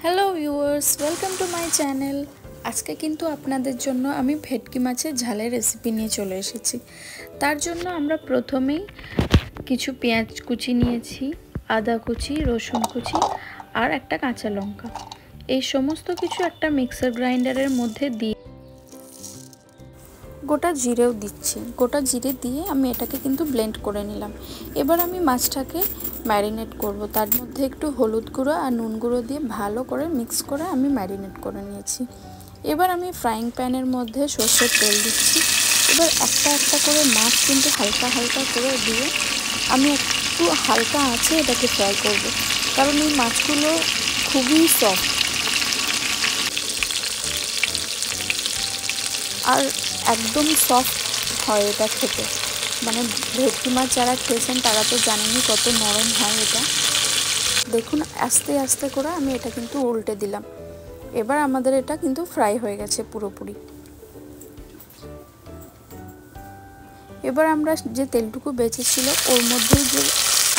Hello viewers, welcome to my channel. আজকে কিন্তু আপনাদের জন্য আমি ভেটকি মাছের ঝালের রেসিপি নিয়ে চলে এসেছি। তার জন্য আমরা প্রথমেই কিছু পেঁয়াজ কুচি নিয়েছি, আদা কুচি, রসুন কুচি আর একটা কাঁচা লঙ্কা। এই সমস্ত কিছু একটা মিক্সার গ্রাইন্ডারের মধ্যে দিয়ে গোটা জিরেও দিচ্ছি। গোটা জিরে দিয়ে আমি এটাকে কিন্তু ব্লেন্ড করে নিলাম। এবার আমি মাছটাকে ম্যারিনেট করব। তার মধ্যে একটু হলুদ গুঁড়ো আর নুন গুঁড়ো দিয়ে ভালো করে মিক্স করে আমি ম্যারিনেট করে নিয়েছি। এবার আমি ফ্রাইং প্যানের মধ্যে সরষের তেল দিচ্ছি। এবার একটা একটা করে মাছ কিন্তু হালকা হালকা করে দিয়ে আমি একটু হালকা আঁচে এটাকে ফ্রাই করব, কারণ এই মাছগুলো খুবই সফট আর একদম সফট হয় এটা খেতে। মানে ভেটকি মাছ যারা খেয়েছেন তারা তো জানেনই কত নরম হয় এটা। দেখুন আস্তে আস্তে করে আমি এটা কিন্তু উল্টে দিলাম। এবার আমাদের এটা কিন্তু ফ্রাই হয়ে গেছে পুরোপুরি। এবার আমরা যে তেলটুকু বেঁচেছিল ওর মধ্যেই যে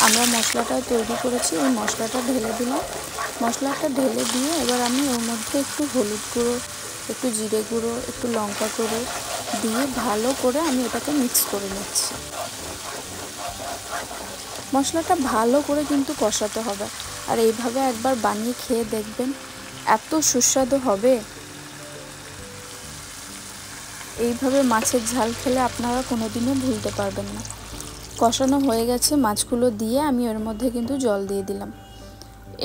আমরা মশলাটা তৈরি করেছি ওই মশলাটা ঢেলে দিলাম। মশলাটা ঢেলে দিয়ে এবার আমি ওর মধ্যে একটু হলুদ গুঁড়ো, একটু জিরে গুঁড়ো, একটু লঙ্কা গুঁড়ো দিয়ে ভালো করে আমি এটাকে মিক্স করে নিচ্ছি। মশলাটা ভালো করে কিন্তু কষাতে হবে, আর এইভাবে একবার বানিয়ে খেয়ে দেখবেন, এত সুস্বাদু হবে। এইভাবে মাছের ঝাল খেলে আপনারা কোনোদিনও ভুলতে পারবেন না। কষানো হয়ে গেছে, মাছগুলো দিয়ে আমি ওর মধ্যে কিন্তু জল দিয়ে দিলাম।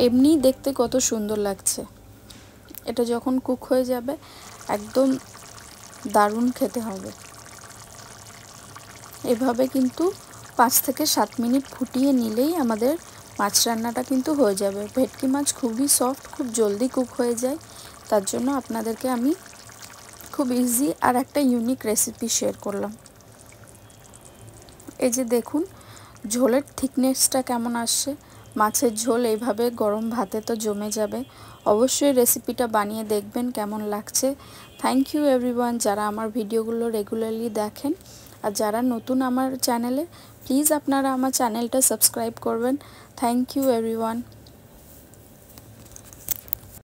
এমনি দেখতে কত সুন্দর লাগছে। এটা যখন কুক হয়ে যাবে একদম দারুণ খেতে হবে। এভাবে কিন্তু 5 থেকে 7 মিনিট ফুটিয়ে নিলেই আমাদের মাছ রান্নাটা কিন্তু হয়ে যাবে। ভেটকি মাছ খুবই সফট, খুব জলদি কুক হয়ে যায়। তার জন্য আপনাদেরকে আমি খুব ইজি আর একটা ইউনিক রেসিপি শেয়ার করলাম। এই যে দেখুন ঝোলের থিকনেসটা কেমন আসছে। মাছের ঝোল এইভাবে গরম ভাতে তো জমে যাবে। অবশ্যই রেসিপিটা বানিয়ে দেখবেন কেমন লাগছে। থ্যাংক ইউ এভরিওয়ান যারা আমার ভিডিওগুলো রেগুলারলি দেখেন, আর যারা নতুন আমার চ্যানেলে, প্লিজ আপনারা আমার চ্যানেলটা সাবস্ক্রাইব করবেন। Thank you everyone.